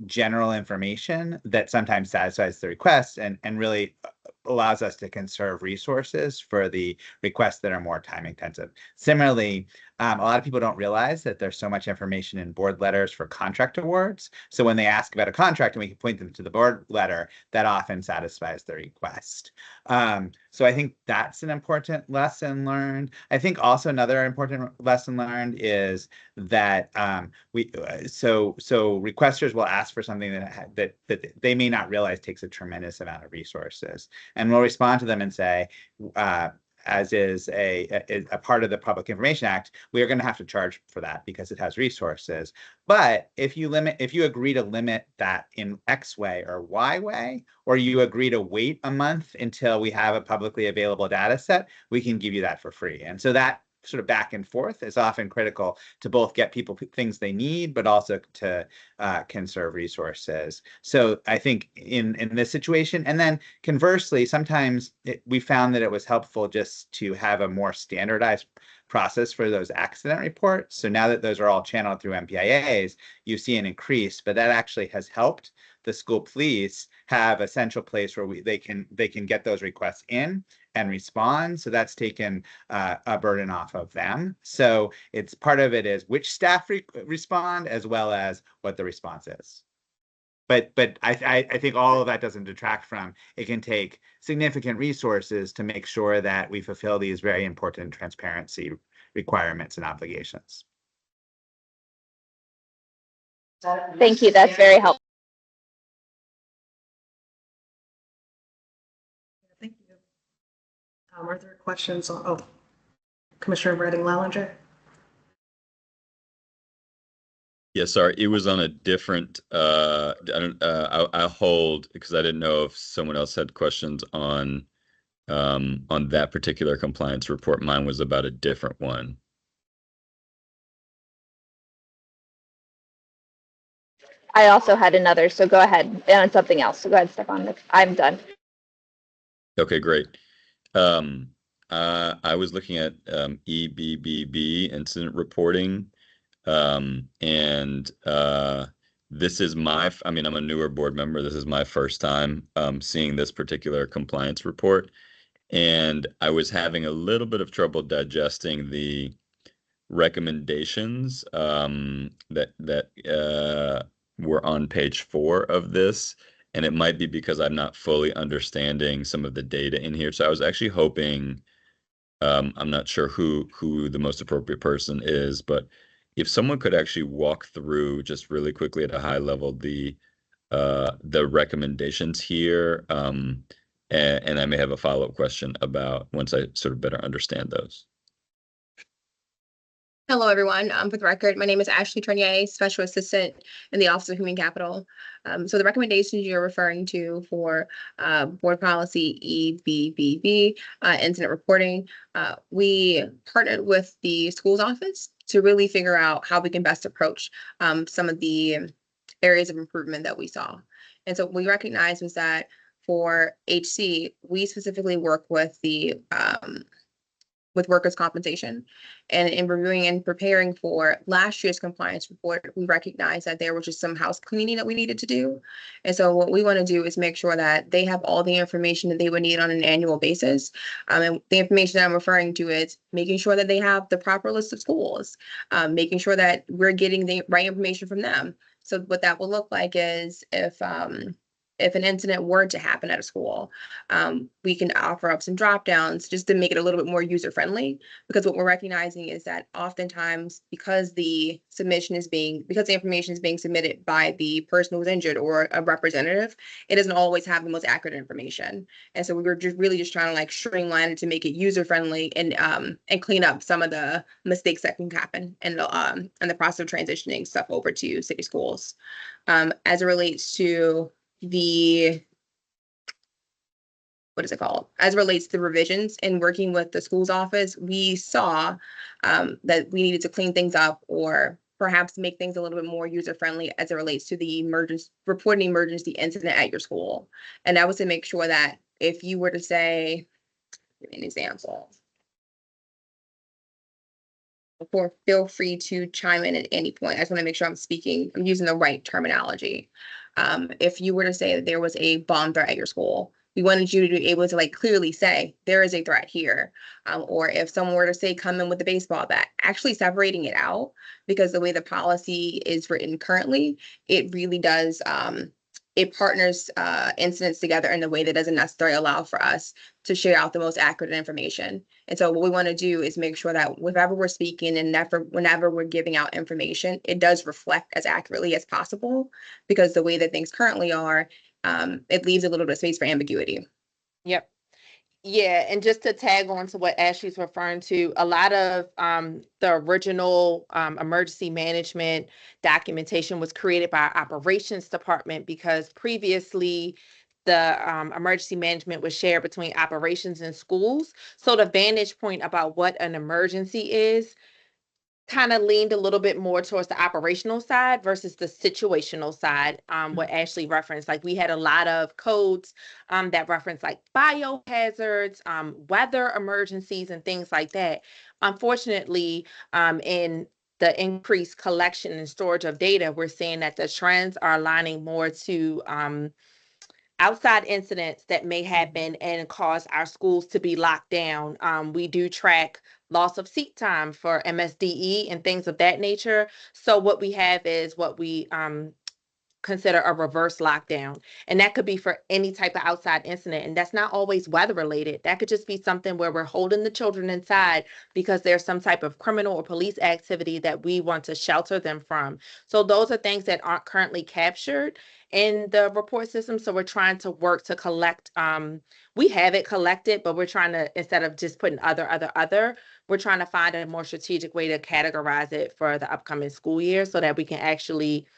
general information that sometimes satisfies the request and really allows us to conserve resources for the requests that are more time intensive. Similarly, a lot of people don't realize that there's so much information in board letters for contract awards. So when they ask about a contract and we can point them to the board letter, that often satisfies the request. So I think that's an important lesson learned. I think also another important lesson learned is that so requesters will ask for something that they may not realize takes a tremendous amount of resources, and we'll respond to them and say, as is a part of the Public Information Act, we are going to have to charge for that because it has resources. But if you agree to limit that in X way or Y way, or you agree to wait a month until we have a publicly available data set, we can give you that for free. And so that sort of back and forth is often critical to both get people things they need, but also to conserve resources. So I think in this situation, and then conversely, sometimes we found that it was helpful just to have a more standardized process for those accident reports. So now that those are all channeled through MPIAs, you see an increase, but that actually has helped the school police have a central place where they can get those requests in and respond. So that's taken a burden off of them. So it's part of it is which staff respond as well as what the response is. But I think all of that doesn't detract from it can take significant resources to make sure that we fulfill these very important transparency requirements and obligations. Thank you. That's very helpful. Thank you. Are there questions on, Commissioner Redding-Lallinger? Yeah, sorry, it was on a different, I'll hold because I didn't know if someone else had questions on that particular compliance report. Mine was about a different one. I also had another, so go ahead, and something else. So go ahead, Stefan. I'm done. Okay, great. I was looking at EBBB, incident reporting. This is I'm a newer board member. This is my first time seeing this particular compliance report. And I was having a little bit of trouble digesting the recommendations that were on page 4 of this. And it might be because I'm not fully understanding some of the data in here. So I was actually hoping, I'm not sure who the most appropriate person is, but if someone could actually walk through just really quickly at a high level the recommendations here, and I may have a follow-up question about once I sort of better understand those. Hello, everyone. For the record, my name is Ashley Trenier, Special Assistant in the Office of Human Capital. So the recommendations you're referring to for Board Policy EBBB, incident reporting, we partnered with the school's office to really figure out how we can best approach some of the areas of improvement that we saw. And so what we recognized was that for HC, we specifically work with the with workers' compensation. And in reviewing and preparing for last year's compliance report, we recognized that there was just some house cleaning that we needed to do. And so what we want to do is make sure that they have all the information that they would need on an annual basis. And the information that I'm referring to is making sure that they have the proper list of schools, making sure that we're getting the right information from them. So what that will look like is if an incident were to happen at a school, we can offer up some drop downs just to make it a little bit more user friendly. Because what we're recognizing is that oftentimes because the information is being submitted by the person who was injured or a representative, it doesn't always have the most accurate information. And so we were just really just trying to like streamline it to make it user friendly and clean up some of the mistakes that can happen in the process of transitioning stuff over to city schools. As it relates to as it relates to the revisions and working with the school's office, we saw that we needed to clean things up or perhaps make things a little bit more user-friendly as it relates to the reporting emergency incident at your school. And that was to make sure that if you were to say, give me an example. Feel free to chime in at any point. I just want to make sure I'm using the right terminology. If you were to say that there was a bomb threat at your school, we wanted you to be able to like clearly say there is a threat here. Or if someone were to say come in with a baseball bat, actually separating it out, because the way the policy is written currently, it really does it partners incidents together in a way that doesn't necessarily allow for us to share out the most accurate information. And so what we want to do is make sure that whenever we're speaking and whenever we're giving out information, it does reflect as accurately as possible, because the way that things currently are, it leaves a little bit of space for ambiguity. Yep. Yeah, and just to tag on to what Ashley's referring to, a lot of the original emergency management documentation was created by our operations department, because previously the emergency management was shared between operations and schools. So the vantage point about what an emergency is kind of leaned a little bit more towards the operational side versus the situational side, what Ashley referenced. Like we had a lot of codes that reference like biohazards, weather emergencies, and things like that. Unfortunately, in the increased collection and storage of data, we're seeing that the trends are aligning more to outside incidents that may happen and cause our schools to be locked down. We do track loss of seat time for MSDE and things of that nature. So what we have is what we consider a reverse lockdown. And that could be for any type of outside incident. And that's not always weather related. That could just be something where we're holding the children inside because there's some type of criminal or police activity that we want to shelter them from. So those are things that aren't currently captured in the report system. So we're trying to work to collect, we have it collected, but we're trying to, instead of just putting other, we're trying to find a more strategic way to categorize it for the upcoming school year so that we can actually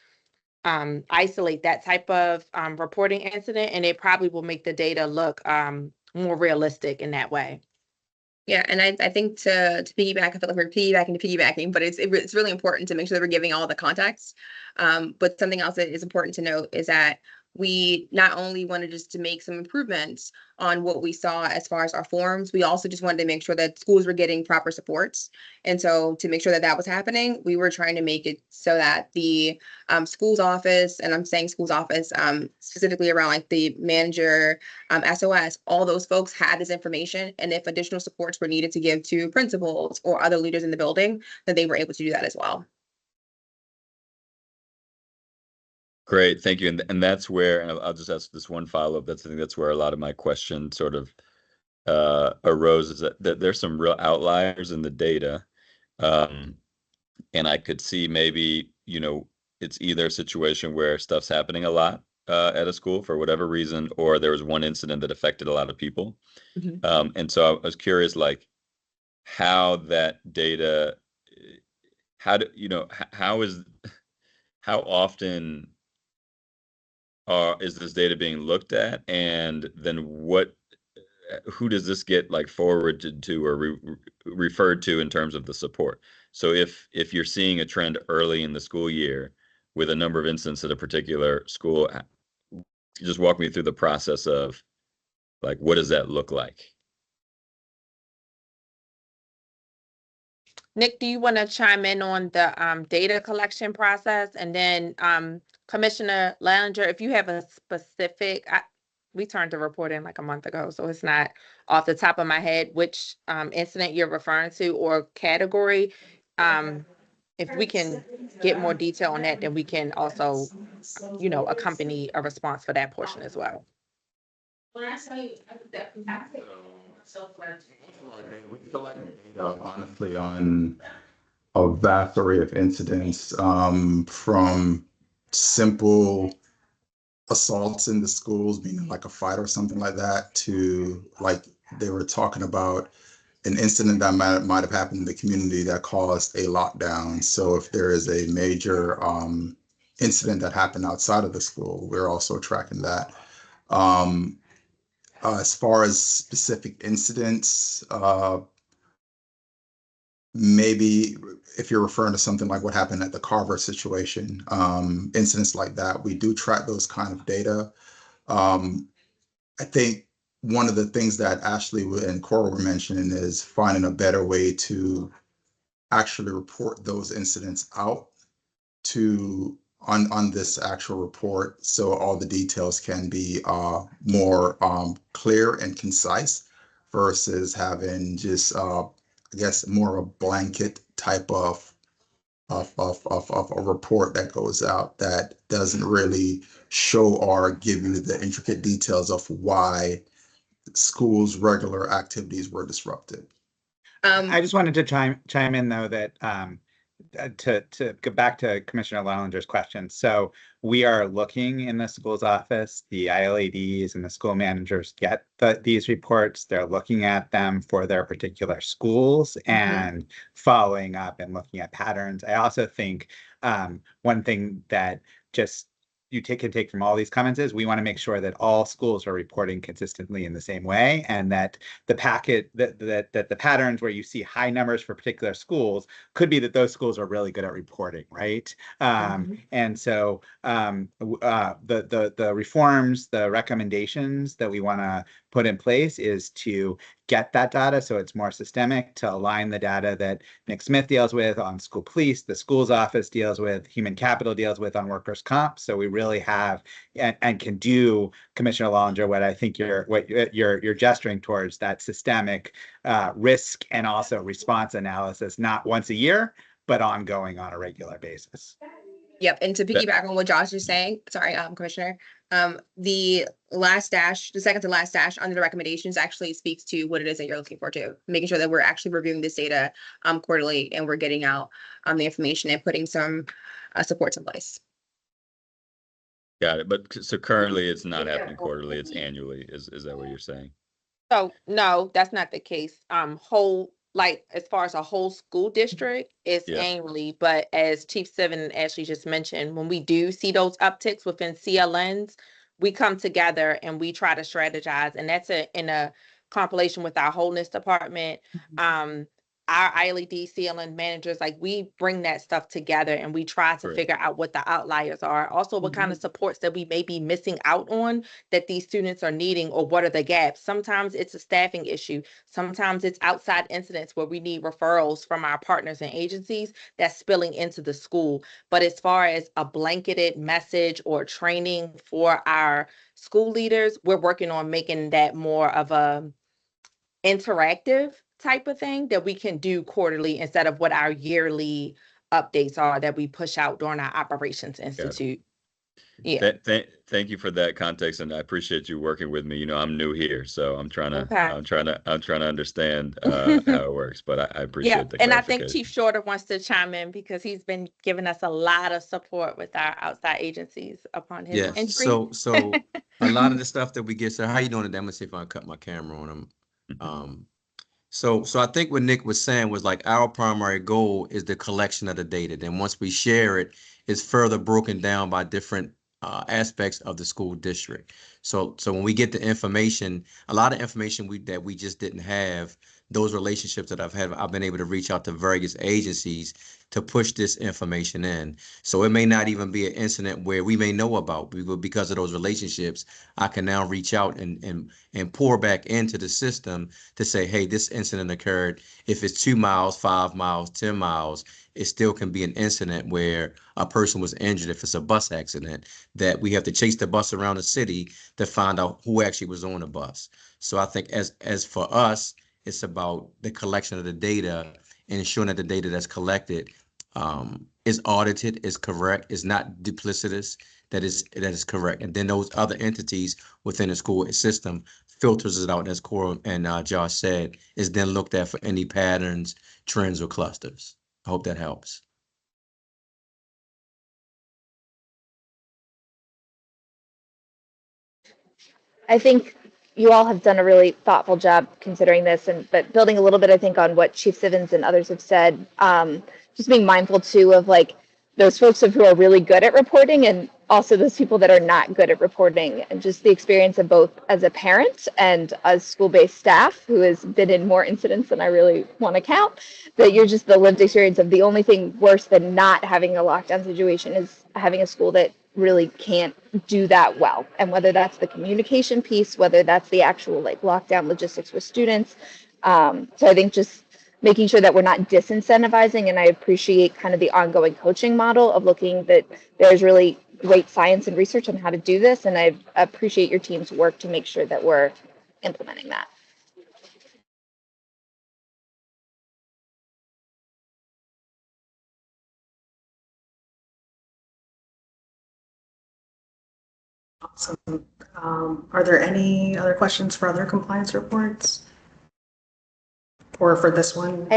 isolate that type of reporting incident, and it probably will make the data look more realistic in that way. Yeah, and I think to piggyback, I feel like we're piggybacking, but it's really important to make sure that we're giving all the context. But something else that is important to note is that we not only wanted just to make some improvements on what we saw as far as our forums, we also just wanted to make sure that schools were getting proper supports. And so to make sure that that was happening, we were trying to make it so that the school's office, and I'm saying school's office, specifically around like the manager, SOS, all those folks had this information. And if additional supports were needed to give to principals or other leaders in the building, then they were able to do that as well. Great, thank you. And that's where, and I'll just ask this one follow-up. I think that's where a lot of my question sort of arose, is that there's some real outliers in the data. And I could see maybe, it's either a situation where stuff's happening a lot at a school for whatever reason, or there was one incident that affected a lot of people. And so I was curious, like, how that data, how often is this data being looked at, and then who does this get like forwarded to or referred to in terms of the support? So if you're seeing a trend early in the school year with a number of incidents at a particular school, just walk me through the process of, like, what does that look like? Nick, do you want to chime in on the data collection process? And then Commissioner Lallinger, if you have a specific, we turned the report in like a month ago, so it's not off the top of my head which incident you're referring to or category. If we can get more detail on that, then we can also, accompany a response for that portion as well. We collect data, honestly, on a vast array of incidents, from simple assaults in the schools, meaning like a fight or something like that, to, like they were talking about, an incident that might have happened in the community that caused a lockdown. So if there is a major incident that happened outside of the school, we're also tracking that. As far as specific incidents, maybe if you're referring to something like what happened at the Carver situation, incidents like that, we do track those kind of data. I think one of the things that Ashley and Cora were mentioning is finding a better way to actually report those incidents out on this actual report, so all the details can be more clear and concise, versus having just I guess more of a blanket type of a report that goes out that doesn't really show or give you the intricate details of why schools' regular activities were disrupted. I just wanted to chime in though that to go back to Commissioner Lallinger's question. So we are looking in the school's office, the ILADs and the school managers get these reports. They're looking at them for their particular schools and following up and looking at patterns. I also think one thing that just can take from all these comments is we want to make sure that all schools are reporting consistently in the same way, and that the the patterns where you see high numbers for particular schools could be that those schools are really good at reporting, right? And so the reforms, the recommendations that we want to put in place is to get that data so it's more systemic, to align the data that Nick Smith deals with on school police, the school's office deals with, human capital deals with on workers' comp. So we really have and can do, Commissioner Lallinger, what I think you're gesturing towards, that systemic risk and also response analysis, not once a year, but ongoing on a regular basis. Yep, and to piggyback on what Josh is saying, sorry, Commissioner, the second to last dash under the recommendations actually speaks to what it is that you're looking for too, making sure that we're actually reviewing this data quarterly and we're getting out the information and putting some supports in place. Got it. But so currently it's not happening quarterly, it's annually. Is that what you're saying? So no, that's not the case. Like as far as a whole school district, it's annually, but as Chief Sivan and Ashley just mentioned, when we do see those upticks within CLNs, we come together and we try to strategize, and that's in a compilation with our wholeness department. our ILED CLN managers, like we bring that stuff together and we try to Great. figure out what the outliers are. Also, what kind of supports that we may be missing out on that these students are needing, or what are the gaps? Sometimes it's a staffing issue. Sometimes it's outside incidents where we need referrals from our partners and agencies that's spilling into the school. But as far as a blanketed message or training for our school leaders, we're working on making that more of a interactive type of thing that we can do quarterly instead of what our yearly updates are that we push out during our operations institute. Yeah. Thank you for that context, and I appreciate you working with me. You know, I'm new here, so I'm trying to understand how it works. But I appreciate the and I think clarification. Chief Shorter wants to chime in because he's been giving us a lot of support with our outside agencies upon his entry. So a lot of the stuff that we get. So how you doing today? I'm gonna see if I can cut my camera on him. So I think what Nick was saying was like our primary goal is the collection of the data. Then once we share it, it's further broken down by different aspects of the school district. So when we get the information, a lot of information that we just didn't have, those relationships that I've been able to reach out to various agencies to push this information in. So it may not even be an incident where we may know about, but because of those relationships, I can now reach out and pour back into the system to say, hey, this incident occurred. If it's 2 miles, 5 miles, 10 miles, it still can be an incident where a person was injured. If it's a bus accident, that we have to chase the bus around the city to find out who actually was on the bus. So I think as for us, it's about the collection of the data and ensuring that the data that's collected is audited, is correct, is not duplicitous, that is correct. And then those other entities within the school system filters it out, as Cora and Josh said, is then looked at for any patterns, trends, or clusters. I hope that helps. I think you all have done a really thoughtful job considering this, but building a little bit, I think, on what Chief Sivens and others have said, just being mindful too of like those folks who are really good at reporting and also those people that are not good at reporting, and just the experience of both as a parent and as school-based staff who has been in more incidents than I really want to count, that you're just the lived experience of the only thing worse than not having a lockdown situation is having a school that really can't do that well. And whether that's the communication piece, whether that's the actual like lockdown logistics with students. So I think just making sure that we're not disincentivizing, and I appreciate kind of the ongoing coaching model of looking that there's really great science and research on how to do this. And I appreciate your team's work to make sure that we're implementing that. Awesome. Are there any other questions for other compliance reports? Or for this one? I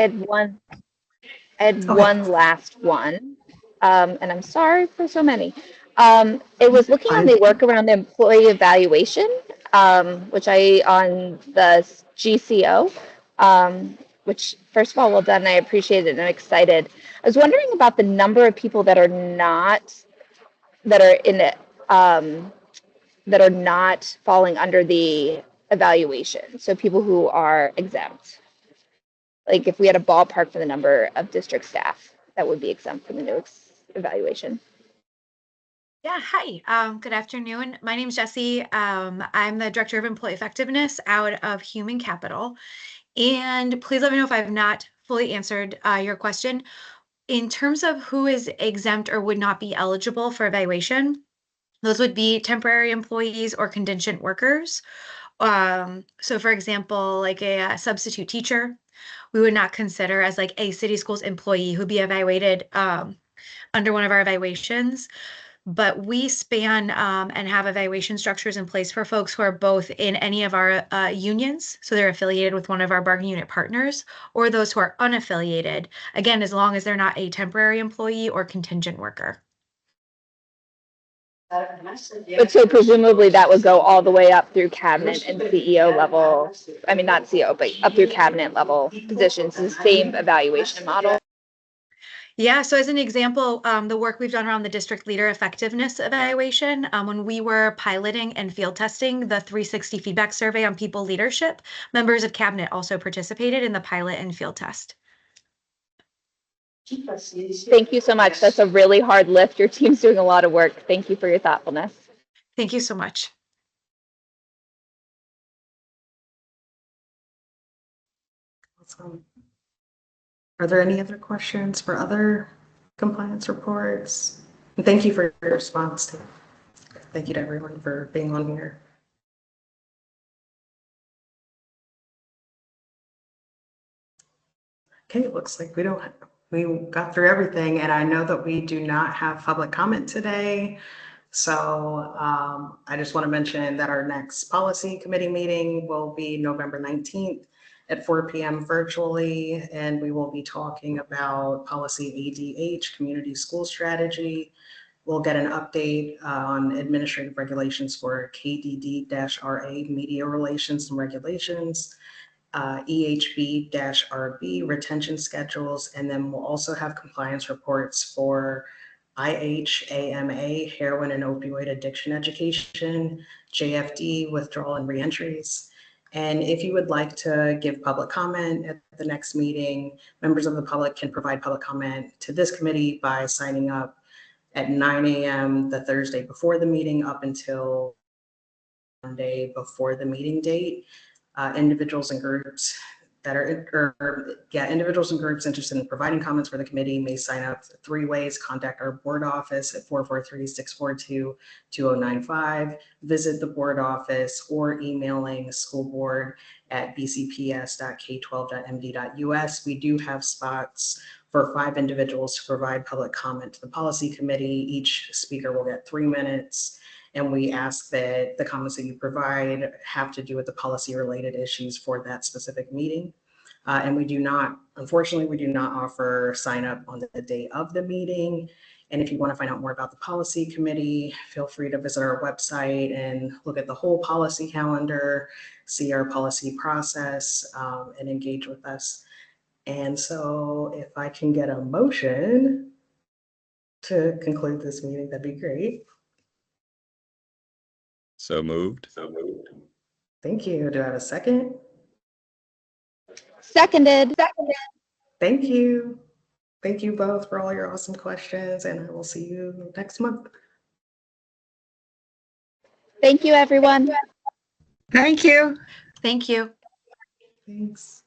had one last one, and I'm sorry for so many. It was looking on the work around the employee evaluation, which on the GCO, which first of all, well done. I appreciate it and I'm excited. I was wondering about the number of people that are not falling under the evaluation. So people who are exempt. Like if we had a ballpark for the number of district staff that would be exempt from the new evaluation. Yeah, hi. Good afternoon. My name is Jessie. I'm the Director of Employee Effectiveness out of Human Capital. And please let me know if I've not fully answered your question. In terms of who is exempt or would not be eligible for evaluation, those would be temporary employees or contingent workers. So for example, like a substitute teacher, we would not consider as like a city schools employee who'd be evaluated under one of our evaluations. But we span and have evaluation structures in place for folks who are both in any of our unions, so they're affiliated with one of our bargaining unit partners, or those who are unaffiliated, again, as long as they're not a temporary employee or contingent worker. But so presumably that would go all the way up through cabinet and CEO level. I mean, not CEO, but up through cabinet level positions, the same evaluation model. Yeah, so as an example, the work we've done around the district leader effectiveness evaluation, when we were piloting and field testing the 360 feedback survey on people leadership, members of cabinet also participated in the pilot and field test. Thank you so much. That's a really hard lift. Your team's doing a lot of work. Thank you for your thoughtfulness. Thank you so much. Awesome. Are there any other questions for other compliance reports? And thank you for your response, Tim. Thank you to everyone for being on here. Okay, it looks like we got through everything, and I know that we do not have public comment today. So I just want to mention that our next policy committee meeting will be November 19th at 4 p.m. virtually, and we will be talking about policy ADH, community school strategy. We'll get an update on administrative regulations for KDD-RA, media relations and regulations, EHB-RB, retention schedules, and then we'll also have compliance reports for IHAMA, heroin and opioid addiction education, JFD, withdrawal and reentries. And if you would like to give public comment at the next meeting, members of the public can provide public comment to this committee by signing up at 9 a.m. the Thursday before the meeting up until Monday before the meeting date. Individuals and groups interested in providing comments for the committee may sign up 3 ways. Contact our board office at 443-642-2095, visit the board office, or emailing schoolboard@bcps.k12.md.us. We do have spots for 5 individuals to provide public comment to the policy committee. Each speaker will get 3 minutes. And we ask that the comments that you provide have to do with the policy related issues for that specific meeting. And unfortunately, we do not offer sign up on the day of the meeting. And if you want to find out more about the policy committee, feel free to visit our website and look at the whole policy calendar, see our policy process, and engage with us. And so if I can get a motion to conclude this meeting, that'd be great. So moved. Thank you. Do I have a second? Seconded. Thank you. Thank you both for all your awesome questions, and I will see you next month. Thank you, everyone. Thank you. Thank you. Thanks.